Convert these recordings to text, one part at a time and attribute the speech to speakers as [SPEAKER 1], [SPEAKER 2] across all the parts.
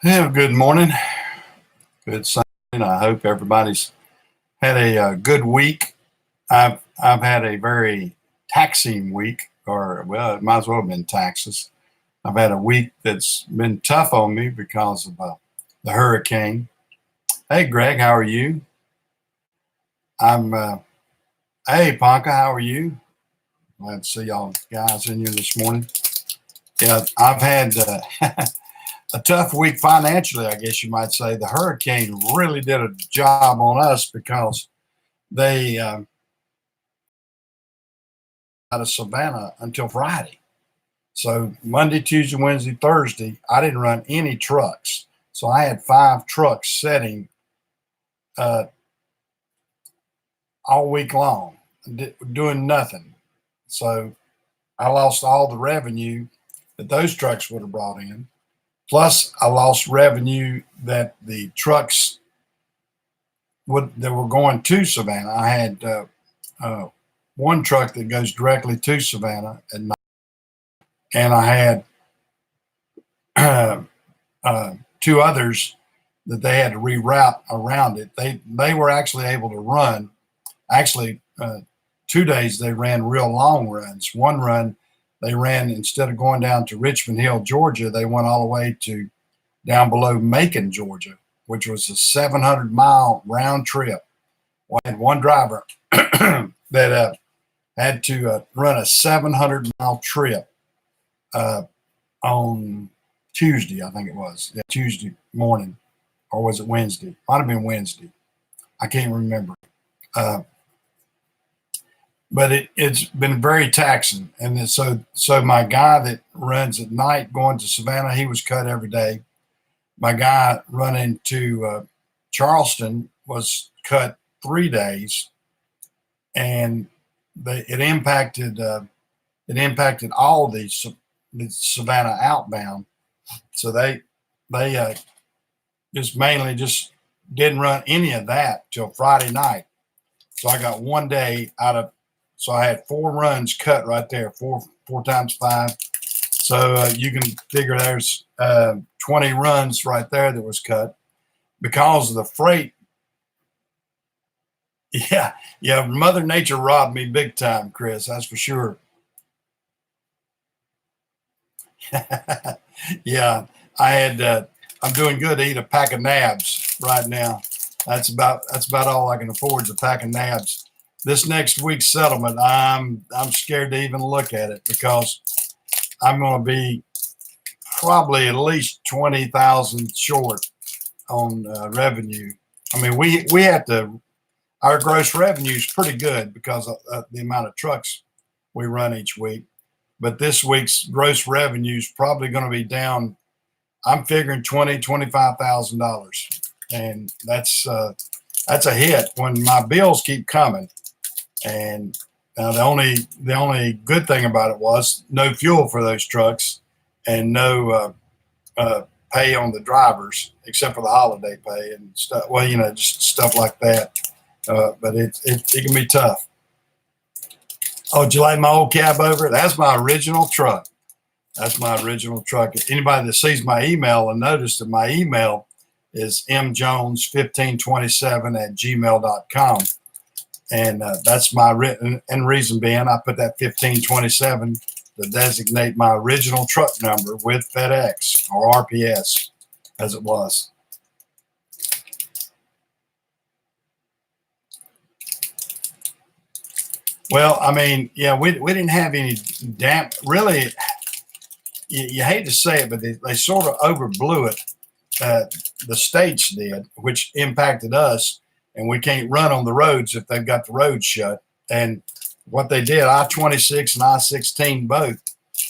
[SPEAKER 1] Yeah, good morning. Good Sunday. I hope everybody's had a good week. I've had a very taxing week, or well, it might as well have been taxes. I've had a week that's been tough on me because of the hurricane. Hey, Greg, how are you? I'm. Hey, Ponca, how are you? Glad to see y'all guys in here this morning. Yeah, I've had a tough week financially, I guess you might say. The hurricane really did a job on us because they out of Savannah until Friday. So Monday, Tuesday, Wednesday, Thursday, I didn't run any trucks. So I had 5 trucks setting uh, all week long, doing nothing. So I lost all the revenue that those trucks would have brought in. Plus, I lost revenue that the trucks that were going to Savannah. I had uh, one truck that goes directly to Savannah at night, and I had two others that they had to reroute around it. They were actually able to run. Actually, 2 days they ran real long runs. One run they ran, instead of going down to Richmond Hill, Georgia, they went all the way to down below Macon, Georgia, which was a 700-mile round trip. Well, I had one driver that had to run a 700-mile trip on Tuesday, I think it was. Yeah, Tuesday morning, or was it Wednesday? Might have been Wednesday. I can't remember. Uh, but it's been very taxing. And then so my guy that runs at night going to Savannah, he was cut every day. My guy running to Charleston was cut 3 days, and it impacted all the Savannah outbound. So they just mainly just didn't run any of that till Friday night. So I got one day out of, so I had 4 runs cut right there, four times 5. So you can figure there's 20 runs right there that was cut because of the freight. Yeah, yeah, Mother Nature robbed me big time, Chris. That's for sure. Yeah, I had. I'm doing good to eat a pack of nabs right now. That's about all I can afford is a pack of nabs. This next week's settlement, I'm scared to even look at it because I'm going to be probably at least 20,000 short on revenue. I mean, we have to. Our gross revenue is pretty good because of the amount of trucks we run each week. But this week's gross revenue is probably going to be down. I'm figuring $25,000, and that's a hit when my bills keep coming. And the only good thing about it was no fuel for those trucks, and no pay on the drivers except for the holiday pay and stuff. Well, just stuff like that. But it can be tough. Oh, did you like my old cab over? That's my original truck. That's my original truck. Anybody that sees my email will notice that my email is mjones1527@gmail.com. And that's my written, and reason being, I put that 1527 to designate my original truck number with FedEx or RPS as it was. Well, I mean, yeah, we didn't have any really. You hate to say it, but they sort of overblew it. The states did, which impacted us, and we can't run on the roads if they've got the roads shut. And what they did, I-26 and I-16 both,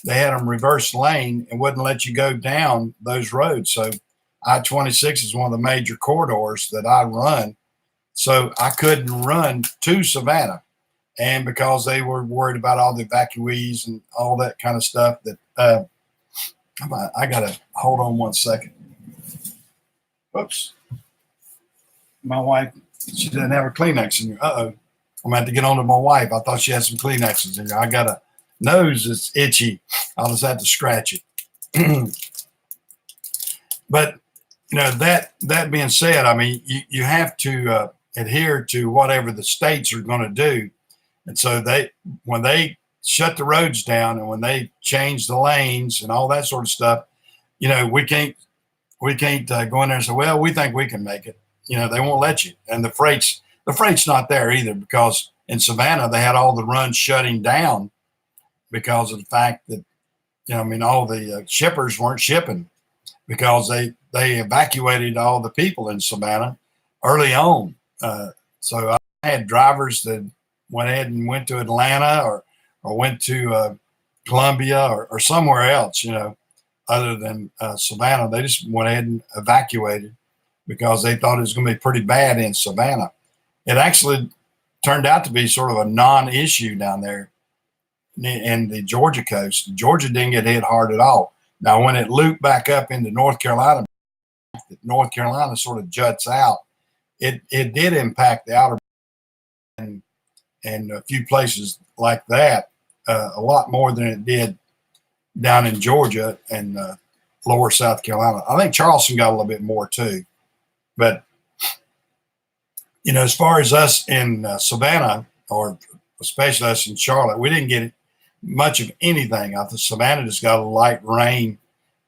[SPEAKER 1] they had them reverse lane and wouldn't let you go down those roads. So I-26 is one of the major corridors that I run. So I couldn't run to Savannah. And because they were worried about all the evacuees and all that kind of stuff, that I gotta hold on one second. Whoops, my wife, she doesn't have her Kleenex in here. I'm gonna have to get on to my wife. I thought she had some Kleenexes in here. I got a nose that's itchy. I'll just have to scratch it. But that being said, I mean, you have to adhere to whatever the states are going to do. And so when they shut the roads down and when they change the lanes and all that sort of stuff, we can't go in there and say, well, we think we can make it. They won't let you. And the freight's not there either, because in Savannah they had all the runs shutting down because of the fact that I mean, all the shippers weren't shipping because they evacuated all the people in Savannah early on. So I had drivers that went ahead and went to Atlanta or went to Columbia or somewhere else, other than Savannah. They just went ahead and evacuated because they thought it was going to be pretty bad in Savannah. It actually turned out to be sort of a non-issue down there in the Georgia coast. Georgia didn't get hit hard at all. Now, when it looped back up into North Carolina, North Carolina sort of juts out. It did impact the outer and a few places like that a lot more than it did down in Georgia and lower South Carolina. I think Charleston got a little bit more too. But, as far as us in Savannah, or especially us in Charlotte, we didn't get much of anything. I think Savannah just got a light rain,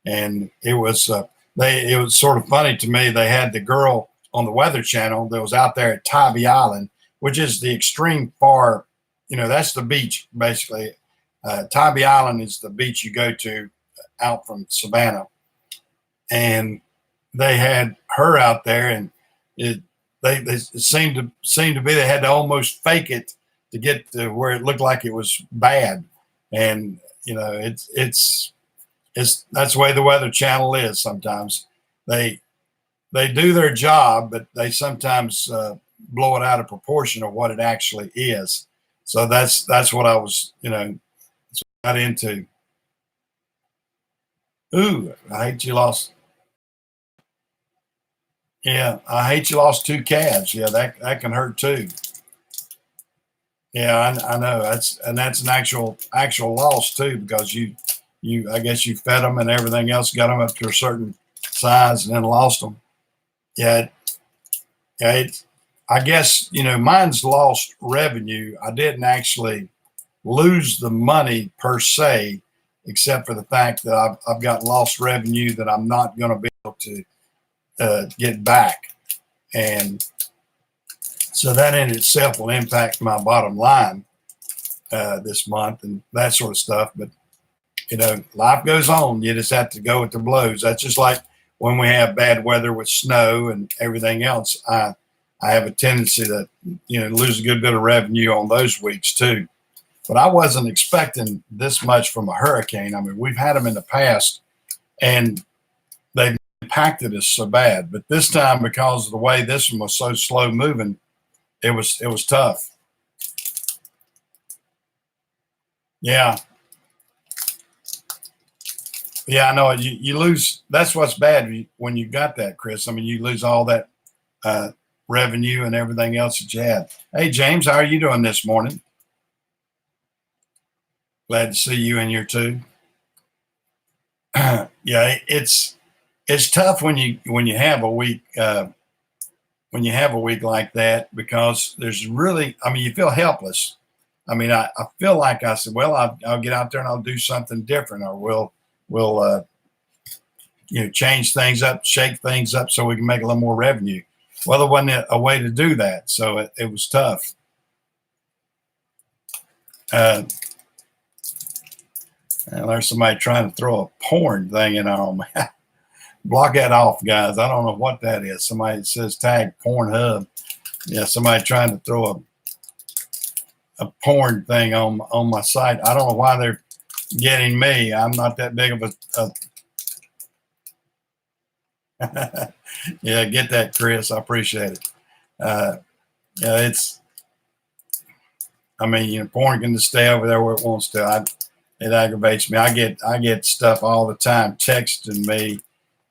[SPEAKER 1] and it was it was sort of funny to me. They had the girl on the Weather Channel that was out there at Tybee Island, which is the extreme far, that's the beach basically. Tybee Island is the beach you go to out from Savannah, and they had her out there, and it seemed to be they had to almost fake it to get to where it looked like it was bad. And it's that's the way the Weather Channel is. Sometimes they do their job, but they sometimes blow it out of proportion of what it actually is. So that's what I was got into. Ooh, I hate you lost. Yeah, I hate you lost two calves. Yeah, that can hurt too. Yeah, I know that's an actual loss too, because you I guess you fed them and everything else, got them up to a certain size, and then lost them. Yeah, I guess mine's lost revenue. I didn't actually lose the money per se, except for the fact that I've got lost revenue that I'm not going to be able to get back, and so that in itself will impact my bottom line this month and that sort of stuff. But life goes on. You just have to go with the blows. That's just like when we have bad weather with snow and everything else. I have a tendency to lose a good bit of revenue on those weeks too. But I wasn't expecting this much from a hurricane. I mean, we've had them in the past, and they've impacted us so bad. But this time, because of the way this one was so slow moving, it was tough. Yeah. Yeah, I know. You lose. That's what's bad when you got that, Chris. I mean, you lose all that revenue and everything else that you had. Hey, James, how are you doing this morning? Glad to see you in here too. Yeah, it's tough when you have a week like that, because there's really, I mean, you feel helpless. I mean, I feel like I said, well, I'll get out there and I'll do something different, or we'll change things up, shake things up so we can make a little more revenue. Well, there wasn't a way to do that, so it was tough. And there's somebody trying to throw a porn thing in on me. Block that off, guys. I don't know what that is. Somebody says tag Pornhub. Yeah, somebody trying to throw a porn thing on my site. I don't know why they're getting me. I'm not that big of a yeah, get that, Chris. I appreciate it. Yeah, I mean, porn can just stay over there where it wants to. It aggravates me. I get stuff all the time texting me,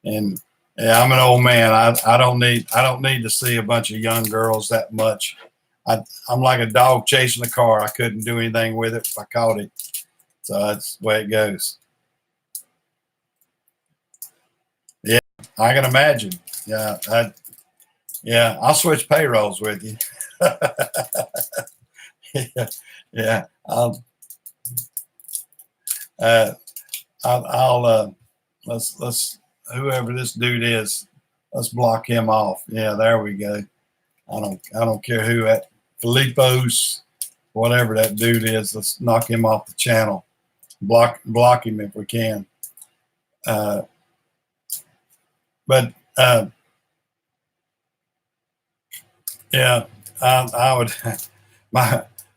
[SPEAKER 1] and yeah, I'm an old man. I don't need to see a bunch of young girls that much. I'm like a dog chasing a car. I couldn't do anything with it if I caught it. So that's the way it goes. Yeah, I can imagine. Yeah, yeah. I'll switch payrolls with you. Yeah, yeah. Uh, I'll let's whoever this dude is, let's block him off. Yeah, there we go. I don't care who that Filipos, whatever that dude is. Let's knock him off the channel. Block him if we can. Uh, but yeah, I would.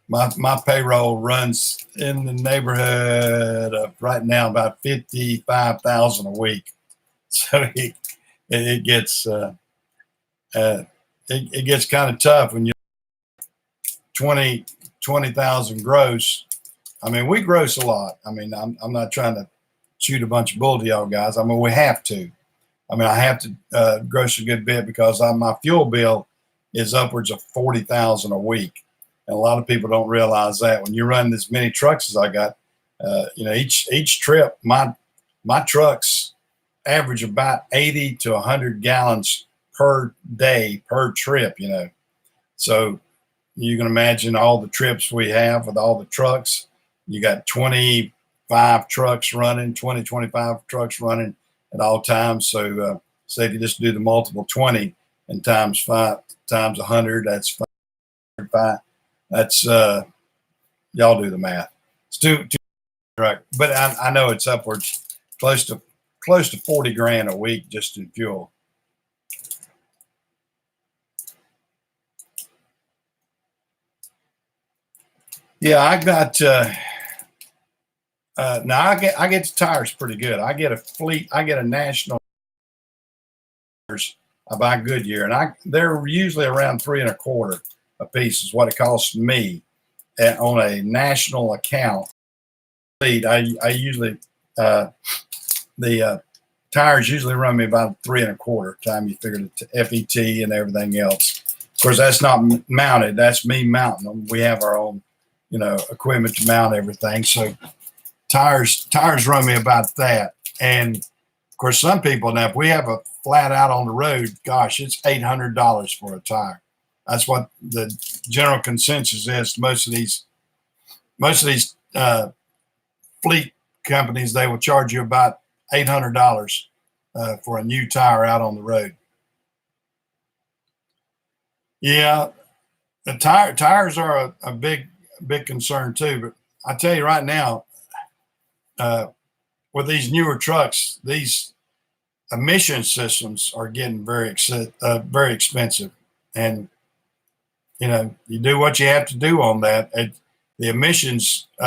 [SPEAKER 1] My payroll runs in the neighborhood of right now about 55,000 a week. So it gets it gets kind of tough when you 20,000 gross. I mean, we gross a lot. I mean, I'm not trying to shoot a bunch of bull to y'all guys. I mean, we have to. I mean, I have to gross a good bit because my fuel bill is upwards of 40,000 a week. And a lot of people don't realize that when you run as many trucks as I got, each trip, my trucks average about 80 to 100 gallons per day per trip. So you can imagine all the trips we have with all the trucks. You got 25 trucks running, 25 trucks running at all times. So say if you just do the multiple 20 and times 5 times 100, that's 5. That's y'all do the math. It's too right, but I know it's upwards close to 40 grand a week just in fuel. Yeah, I got now I get the tires pretty good. I get a fleet. I get a national. I buy Goodyear, and they're usually around 3.25 a piece is what it costs me on a national account. I usually the tires usually run me about 3.25 time you figure the FET and everything else. Of course, that's not mounted. That's me mounting them. We have our own, equipment to mount everything. So tires run me about that. And of course, some people now, if we have a flat out on the road, gosh, it's $800 for a tire. That's what the general consensus is. Most of these fleet companies, they will charge you about $800 for a new tire out on the road. Yeah, the tires are a big concern too. But I tell you right now, with these newer trucks, these emission systems are getting very expensive, and you do what you have to do on that. The emissions